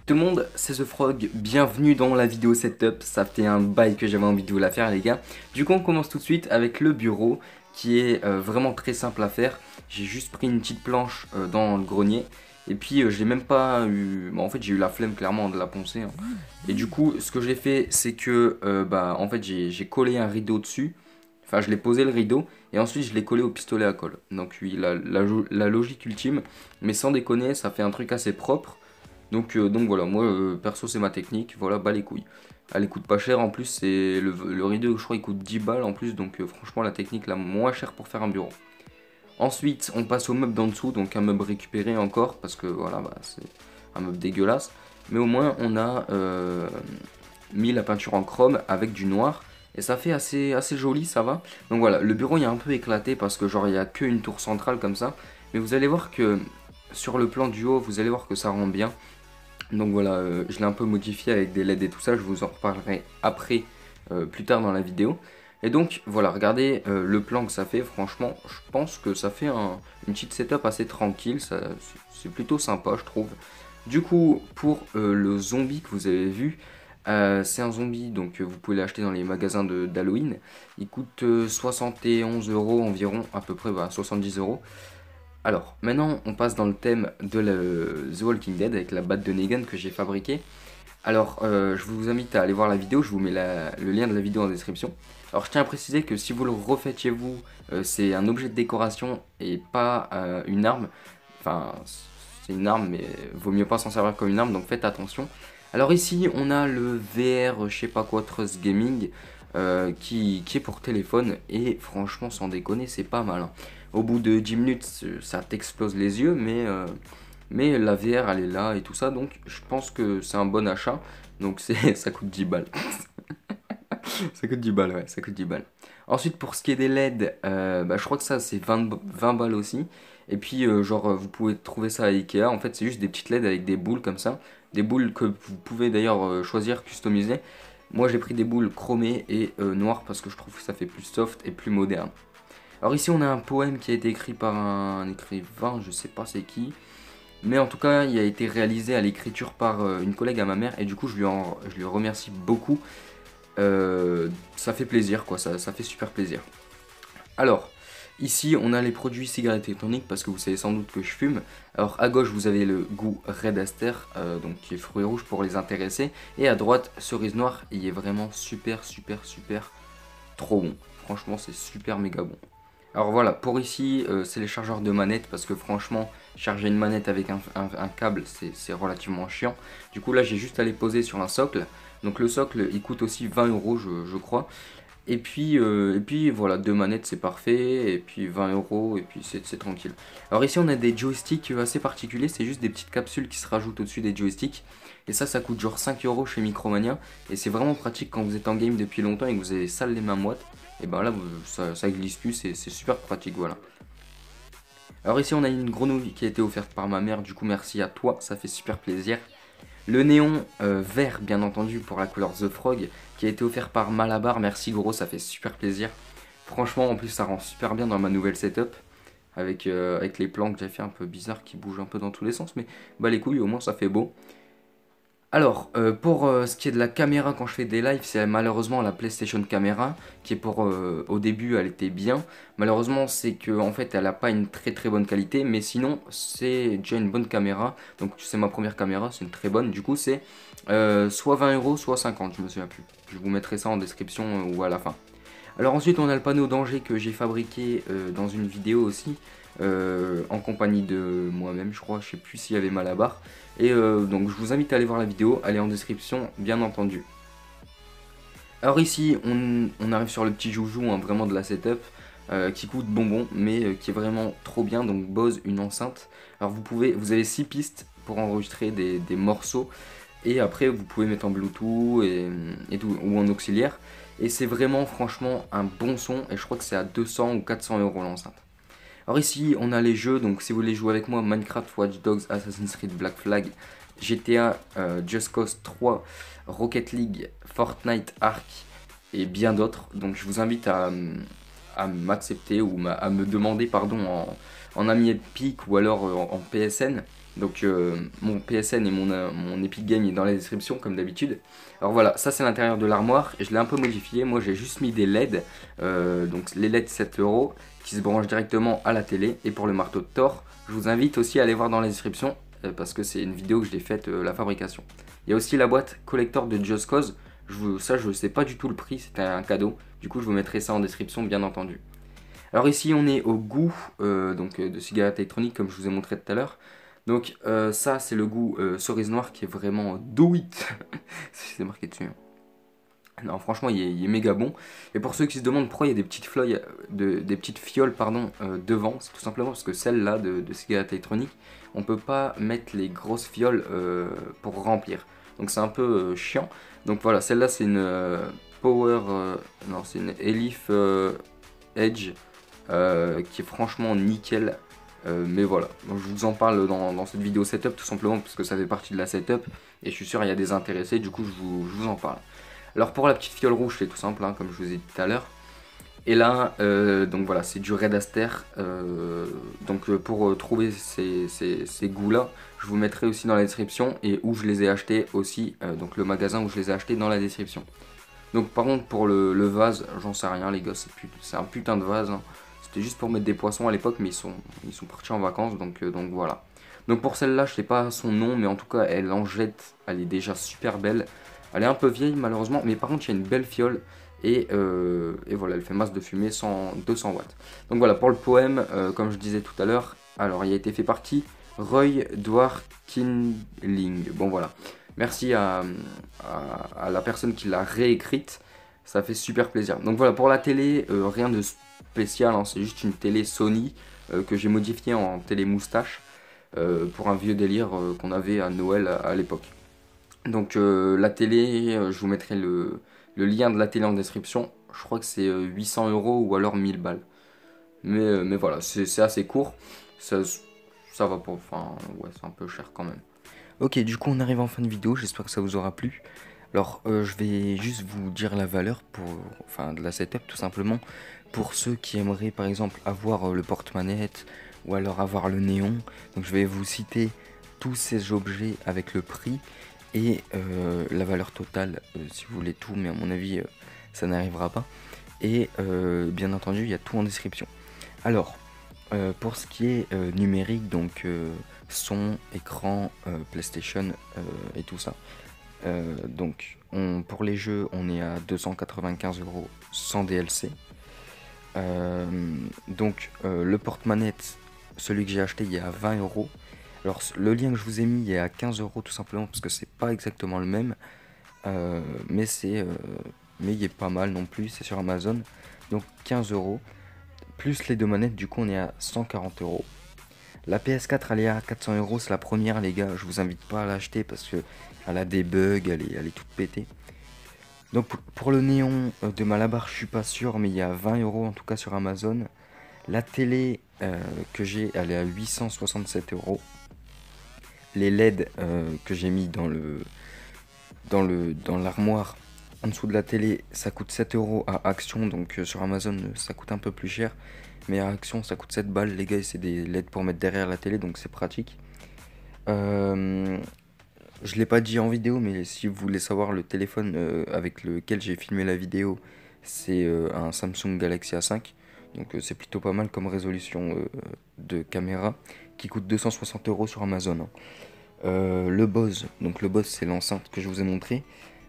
Tout le monde, c'est The Frog, bienvenue dans la vidéo setup, ça fait un bail que j'avais envie de vous la faire les gars. Du coup on commence tout de suite avec le bureau qui est vraiment très simple à faire. J'ai juste pris une petite planche dans le grenier et puis je l'ai même pas eu, en fait j'ai eu la flemme clairement de la poncer hein. Et du coup ce que j'ai fait c'est que en fait j'ai collé un rideau dessus. Enfin, je l'ai posé le rideau et ensuite je l'ai collé au pistolet à colle. Donc oui, la logique ultime, mais sans déconner, ça fait un truc assez propre. Donc voilà, moi perso c'est ma technique, voilà, bas les couilles. Elle coûte pas cher en plus, c'est le rideau je crois il coûte 10 balles en plus, donc franchement la technique la moins chère pour faire un bureau. Ensuite on passe au meuble d'en dessous, donc un meuble récupéré encore, parce que voilà, c'est un meuble dégueulasse. Mais au moins on a mis la peinture en chrome avec du noir. Et ça fait assez joli, ça va. Donc voilà, le bureau il est un peu éclaté parce que genre il n'y a qu'une tour centrale comme ça. Mais vous allez voir que sur le plan du haut, vous allez voir que ça rend bien. Donc voilà, je l'ai un peu modifié avec des LED et tout ça, je vous en reparlerai après, plus tard dans la vidéo. Et donc voilà, regardez le plan que ça fait, franchement, je pense que ça fait une petite setup assez tranquille, c'est plutôt sympa je trouve. Du coup, pour le zombie que vous avez vu, c'est un zombie, donc vous pouvez l'acheter dans les magasins d'Halloween. Il coûte 71 euros environ, à peu près 70 euros. Alors, maintenant, on passe dans le thème de The Walking Dead avec la batte de Negan que j'ai fabriquée. Alors, je vous invite à aller voir la vidéo, je vous mets le lien de la vidéo en description. Alors, je tiens à préciser que si vous le refaites chez vous, c'est un objet de décoration et pas une arme. Enfin, c'est une arme, mais vaut mieux pas s'en servir comme une arme, donc faites attention. Alors ici, on a le VR, je sais pas quoi, Trust Gaming, qui est pour téléphone, et franchement, sans déconner, c'est pas mal, hein. Au bout de 10 minutes, ça t'explose les yeux, mais la VR, elle est là et tout ça, donc je pense que c'est un bon achat. Donc ça coûte 10 balles. Ça coûte 10 balles, ouais, ça coûte 10 balles. Ensuite, pour ce qui est des LED, je crois que ça, c'est 20 balles aussi. Et puis, vous pouvez trouver ça à Ikea. En fait, c'est juste des petites LED avec des boules comme ça. Des boules que vous pouvez d'ailleurs choisir, customiser. Moi, j'ai pris des boules chromées et noires parce que je trouve que ça fait plus soft et plus moderne. Alors ici, on a un poème qui a été écrit par un écrivain, je sais pas c'est qui. Mais en tout cas, il a été réalisé à l'écriture par une collègue à ma mère. Et du coup, je lui remercie beaucoup. Ça fait plaisir, quoi, ça fait super plaisir. Alors, ici, on a les produits cigarettes électroniques parce que vous savez sans doute que je fume. Alors, à gauche, vous avez le goût Red Aster, donc qui est fruits rouges pour les intéresser. Et à droite, cerise noire, il est vraiment super trop bon. Franchement, c'est super méga bon. Alors voilà, pour ici, c'est les chargeurs de manette parce que franchement, charger une manette avec un câble, c'est relativement chiant. Du coup, là, j'ai juste à les poser sur un socle. Donc le socle, il coûte aussi 20 euros, je crois. Et puis voilà, deux manettes, c'est parfait. Et puis 20 euros, et puis c'est tranquille. Alors ici, on a des joysticks assez particuliers. C'est juste des petites capsules qui se rajoutent au-dessus des joysticks. Et ça coûte genre 5 euros chez Micromania. Et c'est vraiment pratique quand vous êtes en game depuis longtemps et que vous avez sale les mains moites. Et ben là, ça glisse plus, c'est super pratique, voilà. Alors ici, on a une grenouille qui a été offerte par ma mère, du coup merci à toi, ça fait super plaisir. Le néon vert, bien entendu, pour la couleur The Frog, qui a été offert par Malabar, merci gros, ça fait super plaisir. Franchement, en plus, ça rend super bien dans ma nouvelle setup, avec les plans que j'ai fait un peu bizarres qui bougent un peu dans tous les sens, mais bah les couilles, au moins ça fait beau. Alors, pour ce qui est de la caméra quand je fais des lives, c'est malheureusement la PlayStation Camera, qui est au début elle était bien. Malheureusement c'est que en fait elle a pas une très bonne qualité, mais sinon c'est déjà une bonne caméra. Donc c'est ma première caméra, c'est une très bonne. Du coup c'est soit 20 euros, soit 50, je me souviens plus. Je vous mettrai ça en description ou à la fin. Alors ensuite on a le panneau danger que j'ai fabriqué dans une vidéo aussi, en compagnie de moi-même je crois, je sais plus s'il y avait Malabar. Et donc je vous invite à aller voir la vidéo, elle est en description bien entendu. Alors ici on arrive sur le petit joujou hein, vraiment de la setup, qui coûte bonbon mais qui est vraiment trop bien, donc Bose une enceinte. Alors vous avez 6 pistes pour enregistrer des morceaux. Et après vous pouvez mettre en Bluetooth et tout, ou en auxiliaire. Et c'est vraiment franchement un bon son. Et je crois que c'est à 200 ou 400 euros l'enceinte. Alors ici on a les jeux. Donc si vous voulez jouer avec moi, Minecraft, Watch Dogs, Assassin's Creed, Black Flag, GTA, Just Cause 3, Rocket League, Fortnite, Ark et bien d'autres. Donc je vous invite à m'accepter ou à me demander pardon en ami Epic ou alors en PSN. Donc mon PSN et mon Epic Game est dans la description comme d'habitude. Alors voilà, ça c'est l'intérieur de l'armoire et je l'ai un peu modifié. Moi j'ai juste mis des LED, donc les LED 7 euros qui se branchent directement à la télé. Et pour le marteau de Thor, je vous invite aussi à aller voir dans la description parce que c'est une vidéo que j'ai faite la fabrication. Il y a aussi la boîte collector de Just Cause. Ça je sais pas du tout le prix, c'était un cadeau. Du coup je vous mettrai ça en description bien entendu. Alors ici on est au goût de cigarette électronique comme je vous ai montré tout à l'heure. Donc ça c'est le goût cerise noire qui est vraiment do it. C'est marqué dessus. Non franchement il est méga bon. Et pour ceux qui se demandent pourquoi il y a des petites fioles devant, c'est tout simplement parce que celle-là de cigarette électronique, on peut pas mettre les grosses fioles pour remplir. Donc c'est un peu chiant. Donc voilà, celle-là c'est une non c'est une Elif Edge qui est franchement nickel. Mais voilà, donc je vous en parle dans cette vidéo setup tout simplement parce que ça fait partie de la setup et je suis sûr il y a des intéressés, du coup je vous en parle. Alors pour la petite fiole rouge c'est tout simple hein, comme je vous ai dit tout à l'heure. Et là donc voilà c'est du Red Aster. Pour trouver ces goûts là je vous mettrai aussi dans la description et où je les ai achetés aussi, donc le magasin où je les ai achetés dans la description. Donc par contre pour le vase j'en sais rien les gars, c'est un putain de vase hein. C'était juste pour mettre des poissons à l'époque, mais ils sont partis en vacances, donc voilà. Donc pour celle-là, je sais pas son nom, mais en tout cas, elle en jette. Elle est déjà super belle. Elle est un peu vieille, malheureusement, mais par contre, il y a une belle fiole. Et voilà, elle fait masse de fumée, 200 watts. Donc voilà, pour le poème, comme je disais tout à l'heure, alors il a été fait par qui? Roy Dwarkingling. Bon voilà. Merci à la personne qui l'a réécrite. Ça fait super plaisir. Donc voilà, pour la télé, rien de spécial, hein, c'est juste une télé Sony que j'ai modifiée en télé moustache pour un vieux délire qu'on avait à Noël à l'époque. Donc la télé, je vous mettrai le lien de la télé en description. Je crois que c'est 800 euros ou alors 1000 balles. Mais voilà, c'est assez court. Ça va pas, enfin ouais, c'est un peu cher quand même. Ok, du coup on arrive en fin de vidéo, j'espère que ça vous aura plu. Alors je vais juste vous dire la valeur de la setup tout simplement. Pour ceux qui aimeraient par exemple avoir le porte-manette ou alors avoir le néon. Donc je vais vous citer tous ces objets avec le prix et la valeur totale si vous voulez tout, mais à mon avis ça n'arrivera pas. Et bien entendu il y a tout en description. Alors pour ce qui est numérique, donc son, écran, PlayStation et tout ça. Donc pour les jeux on est à 295 euros sans DLC. Le porte-manette, celui que j'ai acheté il y a 20 euros. Alors le lien que je vous ai mis il est à 15 euros tout simplement parce que c'est pas exactement le même. Mais il est pas mal non plus, c'est sur Amazon. Donc 15 euros. Plus les deux manettes, du coup on est à 140 euros. La PS4 elle est à 400 euros, c'est la première les gars, je vous invite pas à l'acheter parce que elle a des bugs, elle est toute pétée. Donc pour le néon de Malabar je suis pas sûr, mais il y a 20 euros en tout cas sur Amazon. La télé que j'ai elle est à 867 euros. Les LED que j'ai mis dans l'armoire en dessous de la télé ça coûte 7 euros à Action, donc sur Amazon ça coûte un peu plus cher. Mais à Action ça coûte 7 balles les gars, et c'est des LED pour mettre derrière la télé, donc c'est pratique. Je l'ai pas dit en vidéo, mais si vous voulez savoir, le téléphone avec lequel j'ai filmé la vidéo, c'est un Samsung Galaxy A5. Donc c'est plutôt pas mal comme résolution de caméra, qui coûte 260 euros sur Amazon. Hein. Le Bose, donc le Bose c'est l'enceinte que je vous ai montré.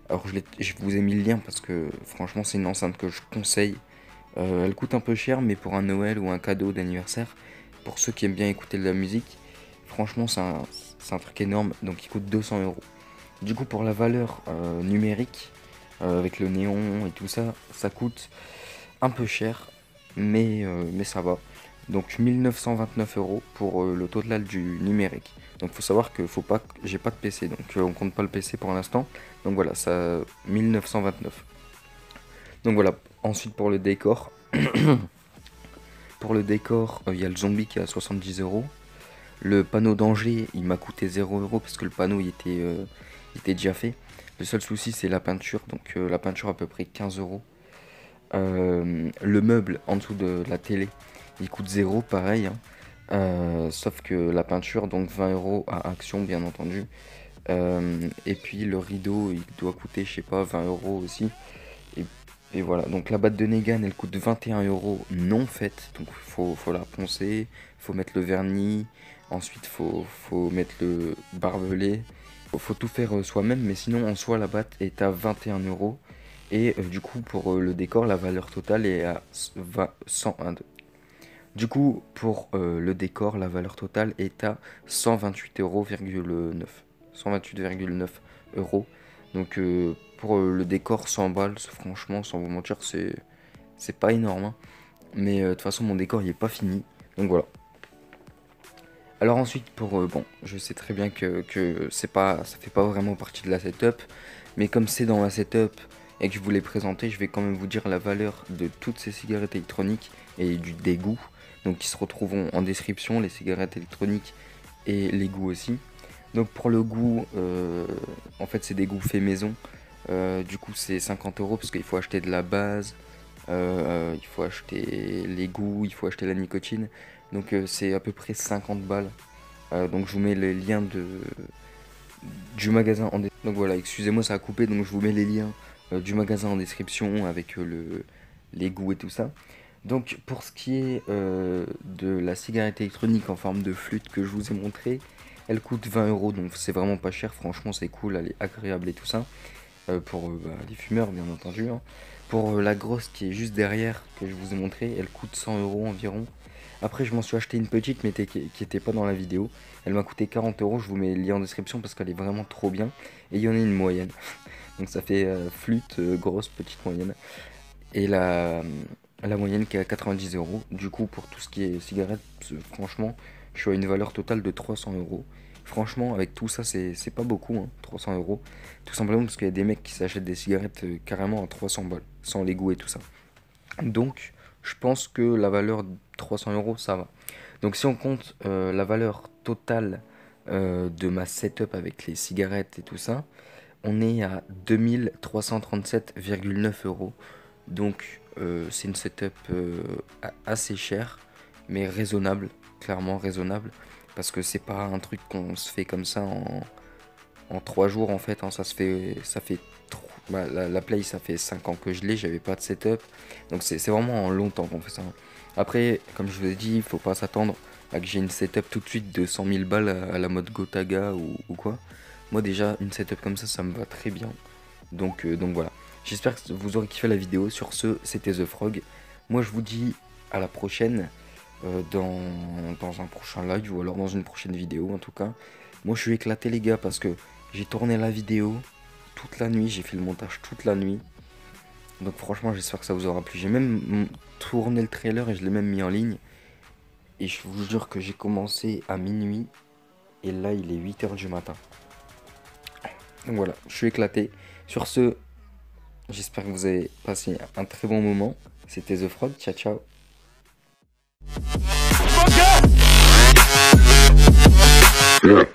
Alors je vous ai mis le lien parce que franchement c'est une enceinte que je conseille. Elle coûte un peu cher, mais pour un Noël ou un cadeau d'anniversaire, pour ceux qui aiment bien écouter de la musique, franchement c'est un truc énorme, donc il coûte 200 euros. Du coup pour la valeur numérique, avec le néon et tout ça, ça coûte un peu cher, mais ça va. Donc 1929 euros pour le total du numérique. Donc faut savoir que j'ai pas de PC, donc on compte pas le PC pour l'instant. Donc voilà, ça 1929. Donc voilà, ensuite pour le décor. Pour le décor, il y a le zombie qui est à 70 euros. Le panneau danger, il m'a coûté 0 euros parce que le panneau il était déjà fait. Le seul souci c'est la peinture, donc la peinture à peu près 15 euros. Le meuble en dessous de la télé, il coûte 0, pareil. Hein. Sauf que la peinture, donc 20 € à Action bien entendu. Et puis le rideau il doit coûter je sais pas 20 € aussi. Et voilà, donc la batte de Negan elle coûte 21 € non faite. Donc faut la poncer, faut mettre le vernis, ensuite faut mettre le barbelé. Faut tout faire soi-même, mais sinon en soi la batte est à 21 €. Et du coup pour le décor la valeur totale est à 101. Du coup pour le décor la valeur totale est à 128,9 €. 128,9 €. Donc pour le décor 100 balles, franchement sans vous mentir c'est pas énorme hein. Mais de toute façon mon décor il est pas fini. Donc voilà. Alors ensuite pour bon je sais très bien que ça fait pas vraiment partie de la setup. Mais comme c'est dans la setup et que je vous l'ai présenté, je vais quand même vous dire la valeur de toutes ces cigarettes électroniques et des goûts. Donc qui se retrouveront en description, les cigarettes électroniques et les goûts aussi. Donc pour le goût, en fait c'est des goûts faits maison. Du coup c'est 50 € parce qu'il faut acheter de la base, il faut acheter les goûts, il faut acheter la nicotine. Donc c'est à peu près 50 balles. Donc je vous mets les liens du magasin en description. Donc voilà, excusez-moi ça a coupé, donc je vous mets les liens du magasin en description avec les goûts et tout ça. Donc pour ce qui est de la cigarette électronique en forme de flûte que je vous ai montré, elle coûte 20 €, donc c'est vraiment pas cher, franchement c'est cool, elle est agréable et tout ça. Pour les fumeurs bien entendu hein. Pour la grosse qui est juste derrière que je vous ai montré, elle coûte 100 € environ. Après je m'en suis acheté une petite mais qui était pas dans la vidéo. Elle m'a coûté 40 €, je vous mets le lien en description parce qu'elle est vraiment trop bien. Et il y en a une moyenne. Donc ça fait flûte, grosse, petite, moyenne. Et la moyenne qui est à 90 €. Du coup pour tout ce qui est cigarette, franchement je suis à une valeur totale de 300 €. Franchement avec tout ça c'est pas beaucoup hein, 300 €. Tout simplement parce qu'il y a des mecs qui s'achètent des cigarettes carrément à 300 balles. Sans les goûts et tout ça. Donc je pense que la valeur de 300 € ça va. Donc si on compte la valeur totale de ma setup avec les cigarettes et tout ça, on est à 2337,9 €. Donc c'est une setup assez chère mais raisonnable, clairement raisonnable, parce que c'est pas un truc qu'on se fait comme ça en 3 jours en fait hein. Ça fait la Play ça fait 5 ans que je l'ai, j'avais pas de setup, donc c'est vraiment en longtemps qu'on fait ça hein. Après comme je vous ai dit, il faut pas s'attendre à que j'ai une setup tout de suite de 100 000 balles à la mode Gotaga ou quoi. Moi déjà une setup comme ça me va très bien. Donc voilà, j'espère que vous aurez kiffé la vidéo. Sur ce, c'était The Frog. Moi je vous dis à la prochaine dans un prochain live ou alors dans une prochaine vidéo en tout cas. Moi je suis éclaté les gars parce que j'ai tourné la vidéo toute la nuit, j'ai fait le montage toute la nuit. Donc franchement j'espère que ça vous aura plu. J'ai même tourné le trailer et je l'ai même mis en ligne. Et je vous jure que j'ai commencé à minuit et là il est 8 h du matin. Donc voilà, je suis éclaté. Sur ce, j'espère que vous avez passé un très bon moment. C'était The Frog, ciao ciao. Yeah.